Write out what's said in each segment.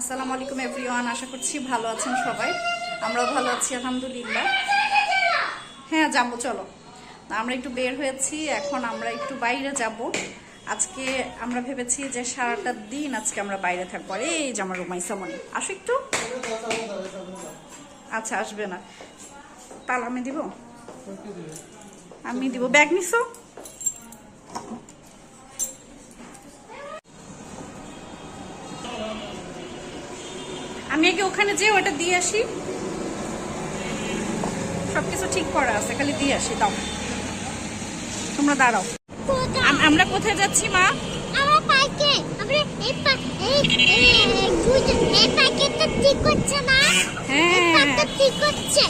আসসালামু আলাইকুম এভরিওয়ান, আশা করছি ভালো আছেন সবাই। আমরাও ভালো আছি আলহামদুলিল্লাহ। হ্যাঁ যাবো, চলো। আমরা একটু বের হয়েছি, এখন আমরা একটু বাইরে যাব। আজকে আমরা ভেবেছি যে সারাটা দিন আজকে আমরা বাইরে থাকবো। আর এই যে আমার রুমাইসা মনি, আসো একটু। আচ্ছা আসবে না, তাহলে আমি দিব, আমি দিব। ব্যাগ নিছো? আমি আগে ওখানে যে ওটা দিয়ে আসি, সবকিছু ঠিক করা আছে, খালি দিয়ে আসি। দাও, তোমরা দাঁড়াও। আমরা কোথায় যাচ্ছি মা? আমরা পার্কে। আমরা এই পার্কেটা ঠিক করছে না? হ্যাঁ পার্কটা ঠিক করছে।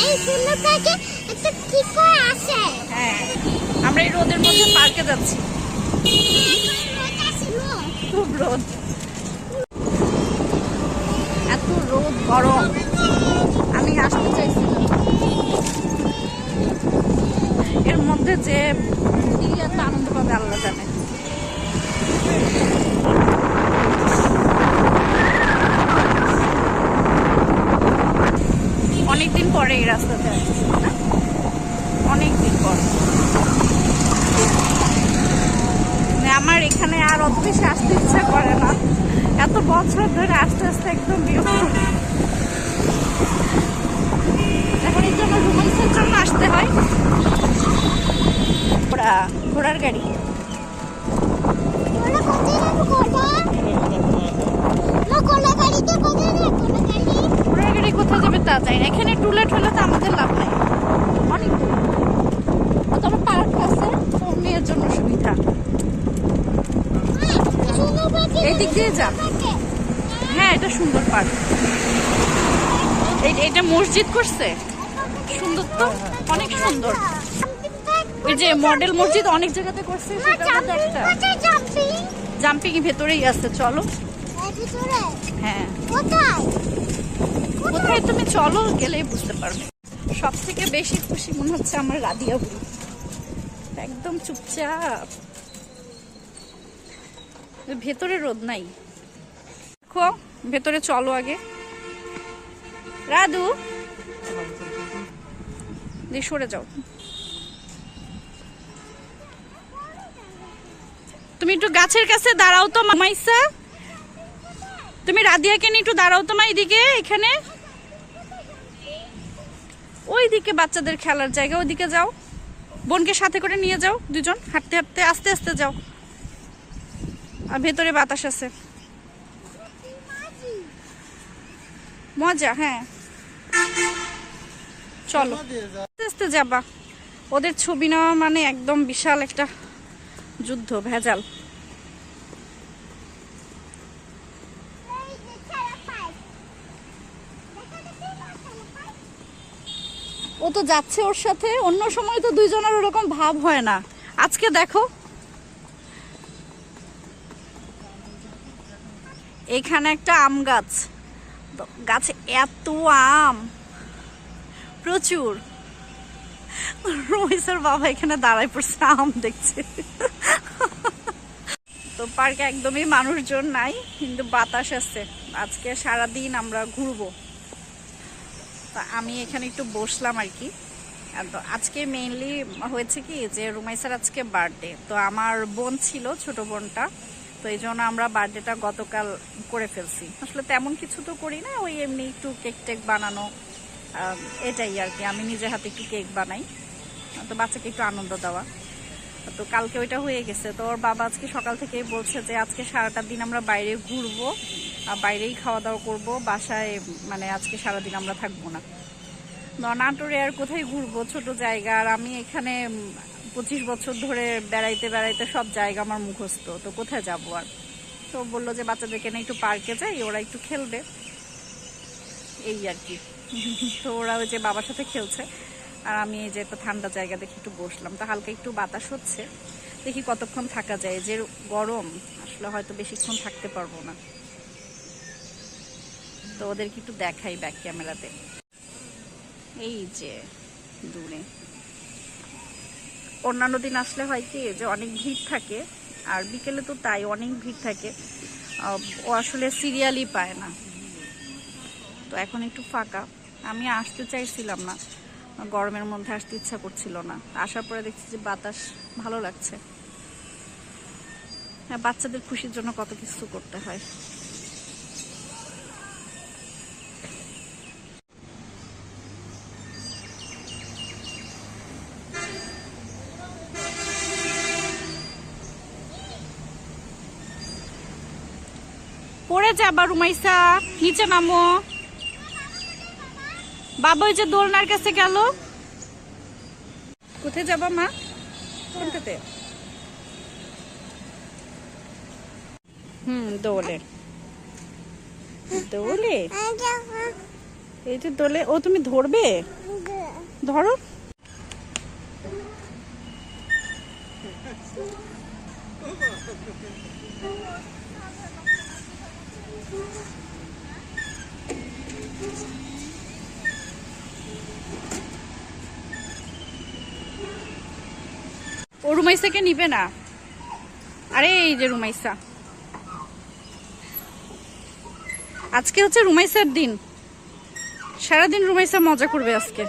এই সুন্দর পার্কে একটা ঠিক করে আছে। হ্যাঁ, আমরা এই রোদের মধ্যে পার্কে যাচ্ছি। খুব রোদ, এত রোদ, গরম। আমি আসতে চাইছিলাম, এর মধ্যে যে এত আনন্দ পাবে আল্লাহ জানে। অনেকদিন পরে এই রাস্তাতে আসছি, অনেকদিন পর। আমার এখানে আর অত বেশি আসতে ইচ্ছা করে না, এত বছর ধরে আস্তে আস্তে একদম বিরক্ত। এখন এই জন্য রুমাইসের জন্য আসতে হয়। ঘোড়ার গাড়ি, ঘোড়ার গাড়ি কোথায় যাবে তা যায় না। এখানে টুলে ঠুলে তো আমাদের লাভ নাই, অনেক দূর। তবে পার্ক আছে, ওর মেয়ের জন্য সুবিধা। এই দিক দিয়ে যান। হ্যাঁ, এটা সুন্দর পার্ক। এটা মসজিদ করছে, সুন্দর তো, অনেক সুন্দর। ওই যে মডেল মসজিদ অনেক জায়গাতে করছে, জাম্পিং ভেতরেই আছে। চলো। হ্যাঁ, কোথায় তুমি চলো, গেলেই বুঝতে পারবে। সব থেকে বেশি খুশি মনে হচ্ছে আমার রাদিয়া বুড়ি, একদম চুপচাপ। ভেতরে রোদ নাই, দেখো ভেতরে চলো আগে। রাধু দিয়ে সরে যাও। তুমি একটু গাছের কাছে দাঁড়াও তো মাইসা, তুমি রাদিয়াকে নিয়ে একটু দাঁড়াও তো মা। এদিকে, এখানে ওইদিকে বাচ্চাদের খেলার জায়গা, ওইদিকে যাও। বোনকে সাথে করে নিয়ে যাও, দুজন হাঁটতে হাঁটতে আস্তে আস্তে যাও। আর ভেতরে বাতাস আছে, মজা। হ্যাঁ চলো, আস্তে আস্তে যাবা। ওদের ছবি নেওয়া মানে একদম বিশাল একটা যুদ্ধ, ভেজাল। ও তো যাচ্ছে ওর সাথে, অন্য সময় তো দুইজনের ওরকম ভাব হয় না। আজকে দেখো এখানে একটা আম গাছ, গাছে এত আম, প্রচুর। রমেশের বাবা এখানে দাঁড়ায় পড়ছে, আম দেখছে। তো পার্কে একদমই মানুষজন নাই, কিন্তু বাতাস আছে। আজকে সারাদিন আমরা ঘুরবো, তো আমি এখানে একটু বসলাম আর কি। তো আজকে মেইনলি হয়েছে কি যে রুমাইসার আজকে বার্থডে, তো আমার বোন ছিল, ছোট বোনটা, তো এই জন্য আমরা বার্থডেটা গতকাল করে ফেলছি। আসলে তেমন কিছু তো করি না, ওই এমনি একটু কেক টেক বানানো, এটাই আর কি। আমি নিজে হাতে একটু কেক বানাই, তো বাচ্চাকে একটু আনন্দ দেওয়া। তো কালকে ওইটা হয়ে গেছে। তো ওর বাবা আজকে সকাল থেকেই বলছে যে আজকে সারাটা দিন আমরা বাইরে ঘুরবো, বাইরেই খাওয়া দাওয়া করবো, বাসায় মানে আজকে সারাদিন আমরা থাকবো না। নাটোরে আর কোথায় ঘুরবো, ছোট জায়গা। আর আমি এখানে 25 বছর ধরে বেড়াইতে বেড়াইতে সব জায়গা আমার মুখস্থ, তো কোথায় যাবো আর। তো বললো যে বাচ্চাদেরকে নিয়ে একটু পার্কে যাই, ওরা একটু খেলবে, এই আর কি। তো ওরা ওই যে বাবার সাথে খেলছে, আর আমি এই যে একটা ঠান্ডা জায়গা দেখে একটু বসলাম। তো হালকা একটু বাতাস হচ্ছে, দেখি কতক্ষণ থাকা যায়। যে গরম, আসলে হয়তো বেশিক্ষণ থাকতে পারবো না। তো ওদেরকে একটু দেখাই ব্যাক ক্যামেরাতে। এই যে দূরে, অন্যান্য দিন আসলে হয় কি যে অনেক ভিড় থাকে, আর বিকেলে তো তাই অনেক ভিড় থাকে। ও আসলে সিরিয়ালই পায় না। তো এখন একটু ফাঁকা। আমি আসতে চাইছিলাম না, গরমের মধ্যে আসতে ইচ্ছা করছিল না। আসার পরে দেখছি যে বাতাস ভালো লাগছে। হ্যাঁ, বাচ্চাদের খুশির জন্য কত কিছু করতে হয়। পড়ে যাবা রুমাইসা, নিচে নামো। বাবা ওই যে দোলনার কাছে গেল। কোথায় যাবা মা? কোনটাতে? দোলে দোলে এই যে দোলে। ও তুমি ধরবে? ধরো। ও রুমাইসাকে নিবে না। আরে এই যে রুমাইসা, আজকে হচ্ছে রুমাইসার দিন। সারাদিন রুমাইসা মজা করবে আজকে।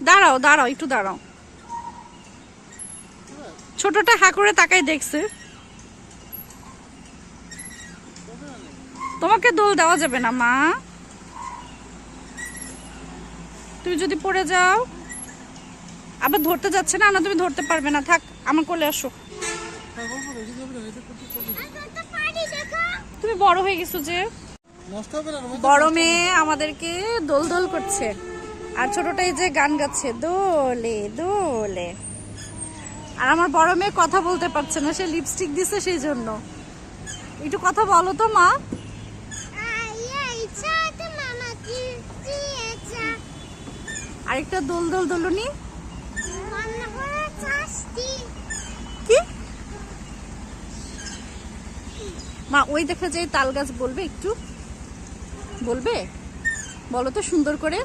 দাঁড়াও দাঁড়াও, একটু দাঁড়াও। ছোটটা হা করে তাকাই দেখছে। তোমাকে দোল দেওয়া যাবে না মা, তুমি যদি পড়ে যাও। আবার ধরতে যাচ্ছে না, না তুমি ধরতে পারবে না, থাক আমার কোলে আসো। তুমি বড় হয়ে গেছো যে। বড় মেয়ে আমাদেরকে দোল দোল করছে, আর ছোটটাই যে গান গাচ্ছে দোলে দোলে। আর আমার বড় মেয়ে কথা বলতে পারছে না, সে লিপস্টিক দিছে সেই জন্য। একটু কথা বলো তো মা। আরেকটা দোল দোল দোলনি কি মা? ওই দেখা যায় তাল গাছ, বলবে একটু? বলবে? বলো তো সুন্দর করে,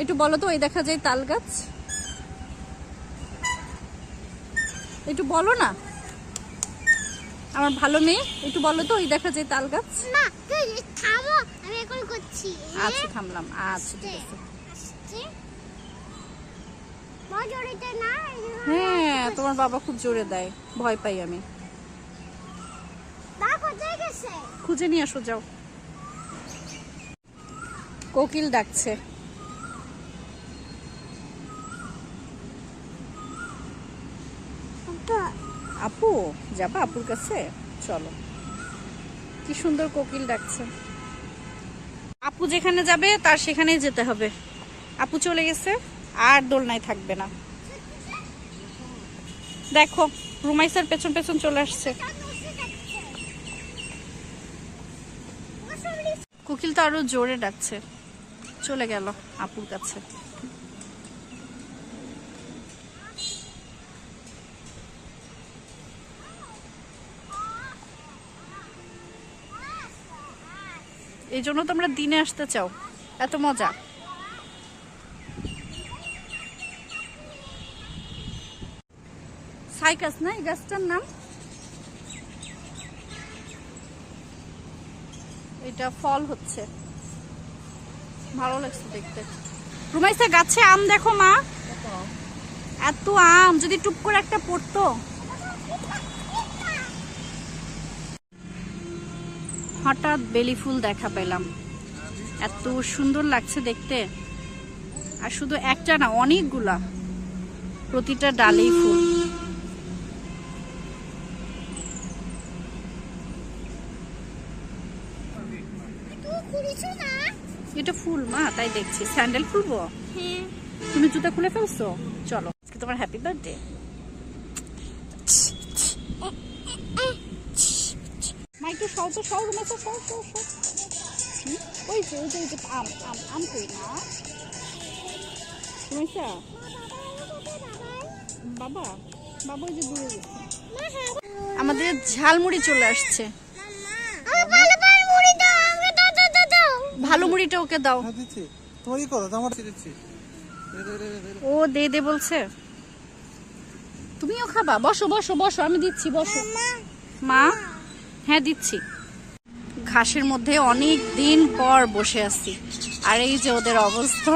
একটু বলো তো। ওই দেখা যায় তাল গাছ, একটু বলো না আমার ভালো মেয়ে। একটু বলো তো, ওই দেখা যায় তাল গাছ। আচ্ছা থামলাম, আচ্ছা ঠিক আছে। হ্যাঁ, তোমার বাবা খুব জোরে দেয়, ভয় পাই আমি। খুঁজে নিয়ে আসো যাও। কোকিল ডাকছে। আপু যাবা আপুর কাছে? চলো। কি সুন্দর কোকিল ডাকছে। আপু যেখানে যাবে তার সেখানেই যেতে হবে। আপু চলে গেছে, আর দোলনায় থাকবে না। দেখো রুমাইসার পেছন পেছন চলে আসছে। কোকিল তো আরো জোরে ডাকছে। চলে গেল আপুর কাছে। এই জন্য তোমরা দিনে আসতে চাও, এত মজা। সাইকাস না এই গাছটার নাম? এটা ফল হচ্ছে, ভালো লাগছে দেখতে। রুমাইসা গাছে আম দেখো মা, এত আম, যদি টুপ করে একটা পড়তো। হঠাৎ বেলি ফুল দেখা পেলাম, এত সুন্দর লাগছে দেখতে। আর শুধু একটা না, অনেকগুলা, প্রতিটা ডালেই ফুল। এটা ফুল মা, তাই দেখছি। স্যান্ডেল খুলবো? তুমি জুতা খুলে ফেলছো? চলো, আজকে তোমার হ্যাপি বার্থডে। মা একটু সও তো, সও রুমাইসা, সও সও সও। ওই যে ওই যে ওই যে আম আম আম কই না রুমাইসা? বাবা বাবা ওই যে দূরে গেছে। আমাদের ঝালমুড়ি চলে আসছে। ভালো মুড়িটা ওকে দাও। তোমার কি কথা আমার দিচ্ছি। ও দে দে বলছে। তুমিও খাবা? বসো বসো বসো, আমি দিচ্ছি, বসো। মা, হ্যাঁ দিচ্ছি। ঘাসের মধ্যে অনেক দিন পর বসে আছি, আর এই যে ওদের অবস্থা।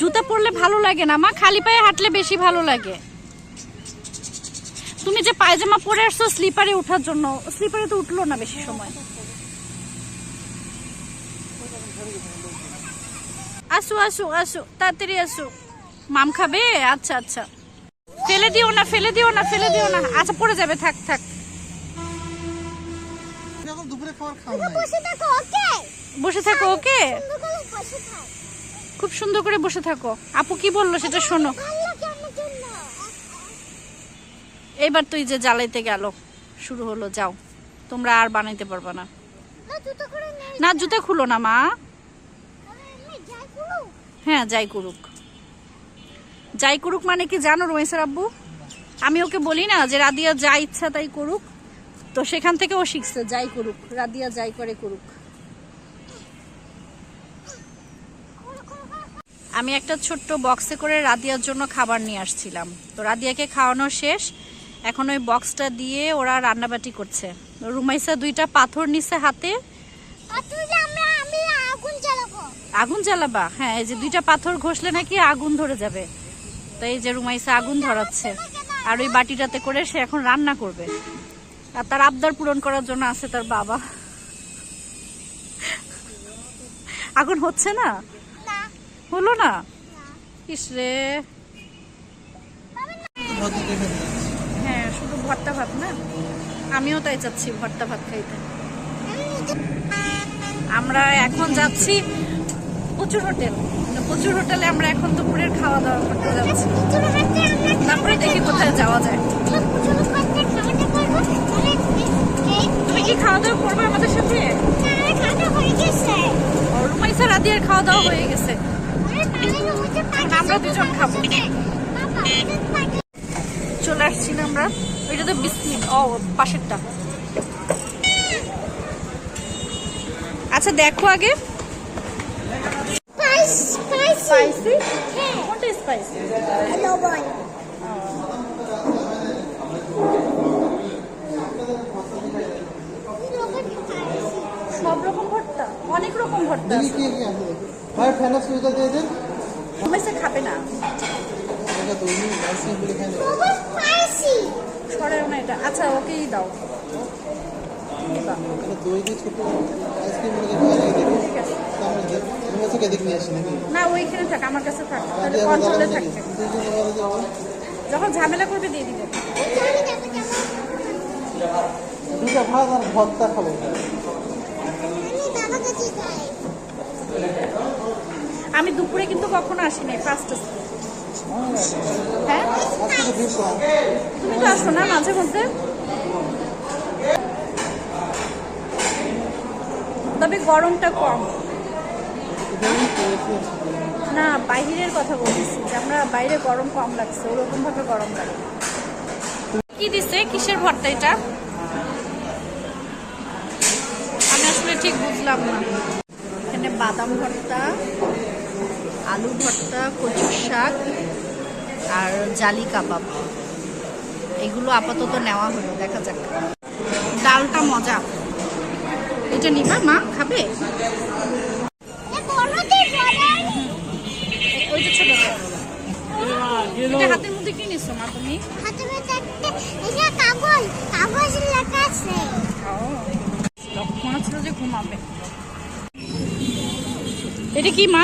জুতা পরলে ভালো লাগে না মা, খালি পায়ে হাঁটলে বেশি ভালো লাগে। তুমি যে পায়জামা পরে আসছো স্লিপারে ওঠার জন্য, স্লিপারে তো উঠলো না বেশি সময়। আসো আসো আসো, তাড়াতাড়ি আসো। মাম খাবে? আচ্ছা আচ্ছা, ফেলে দিও না ফেলে দিও না ফেলে দিও না। আচ্ছা পড়ে যাবে, থাক থাক। এখন দুপুরে খাবার খাও না। বসে থাকো, ওকে? বসে থাকো, ওকে? সুন্দর করে বসে থাক। খুব সুন্দর করে বসে থাকো। আপু কি বললো সেটা শোনো। ভালো লাগে আমার জন্য। এবার তুই যে জ্বালাইতে গেল শুরু হলো, যাও তোমরা আর বানাইতে পারবা না। না জুতো করে নেই। না জুতা খুলো না মা। আরে আমি যাই করু। হ্যাঁ যাই করুক। যাই করুক মানে কি জানো রমেশের আব্বু? আমি ওকে বলি না যে রাদিয়া যা ইচ্ছা তাই করুক, তো সেখান থেকে ও শিখছে যাই করুক, রাদিয়া যাই করে করুক। আমি একটা ছোট্ট বক্সে করে রাদিয়ার জন্য খাবার নিয়ে আসছিলাম, তো রাদিয়াকে খাওয়ানো শেষ, এখন ওই বক্সটা দিয়ে ওরা রান্নাবাটি করছে। রুমাইসা 2টা পাথর নিছে হাতে। পাতুলে আমি আগুন জ্বালাবো। আগুন জ্বালাবা? হ্যাঁ, এই যে 2টা পাথর ঘষলে নাকি আগুন ধরে যাবে, তো এই যে রুমাইসা আগুন ধরাচ্ছে, আর ওই বাটিটাতে করে সে এখন রান্না করবে। আর তার আবদার পূরণ করার জন্য আছে তার বাবা। আগুন হচ্ছে না? না হলো না? ইসরে। ভর্তা খেতে যাচ্ছি। হ্যাঁ শুধু ভর্তা ভাত না, আমিও তাই চাচ্ছি ভর্তা ভাত খাইতে। আমরা এখন যাচ্ছি প্রচুর হোটেল, প্রচুর হোটেলে আমরা এখন দুপুরের খাওয়া দাওয়া করতে যাচ্ছি। পুতুল হাতে আমরা তারপরে দেখি কোথায় যাওয়া যায়। পুতুল হাতে খাওয়াটা করবো। তাহলে এই তুমি কি খাওয়া দাওয়া করবে আমাদের সাথে? খাওয়া হয়ে গেছে। রুমাইসা রাদিয়ার খাওয়া দাওয়া হয়ে গেছে, আরে তাহলে ওটা এখন আমরা দুজন খাবো। বাবা ওটা চলে আসছি না আমরা। ওইটা তো বিস্কিট, ও পাশেরটা। আচ্ছা দেখো আগে। স্পাইসি? হ্যাঁ কোনটা স্পাইসি? লবণ। সব রকম ভর্তা, অনেক রকম ভর্তা দেখি আছে। কি কি আছে। ভাই ফেনা সুইটা দিয়ে দেন। রুমাইসা খাবে না, এটা তো উনি আইসি বলে খায় না। লবণ স্পাইসি। সরেও না এটা। আচ্ছা ওকেই দাও। দিবা। এটা দই দিয়ে ছোট আইসক্রিম বলে খাওয়া লাগে দেখি। ঠিক আছে। তো আমরা তুমি কাছে দেখে নিয়ে আসি নাকি? না ওইখানে থাক, আমার কাছে থাক, তাহলে রাতে আবার কন্ট্রোলে জ্বালাবো নাকি? থাকবে। দুইজনে বলে দেবো। যখন ঝামেলা করবে দিয়ে দিবে। দুটা ভাত আর ভর্তা খাবো। আমি দুপুরে কিন্তু কখনো আসিনি, ফার্স্ট। হ্যাঁ আজকে তো ভিড় কম। তুমি তো আসো না মাঝে মধ্যে। তবে গরমটা কম না, বাইরের কথা বলতেছি যে আমরা বাইরে গরম কম লাগছে, ওরকম ভাবে গরম লাগে। কি দিছে? কিসের ভর্তা এটা? আমি আসলে ঠিক বুঝলাম না। এখানে বাদাম ভর্তা, আলু ভর্তা, কচুর শাক আর জালি কাবাব, এগুলো আপাতত নেওয়া হলো, দেখা যাক। ডালটা মজা। এটা নিবা? মা খাবে? ওই যে ছোট এটা হাতের মধ্যে কি নিছো মা তুমি? কাগজ লেখা আছে। মনে হচ্ছিল যে ঘুমাবে। এটা কি মা?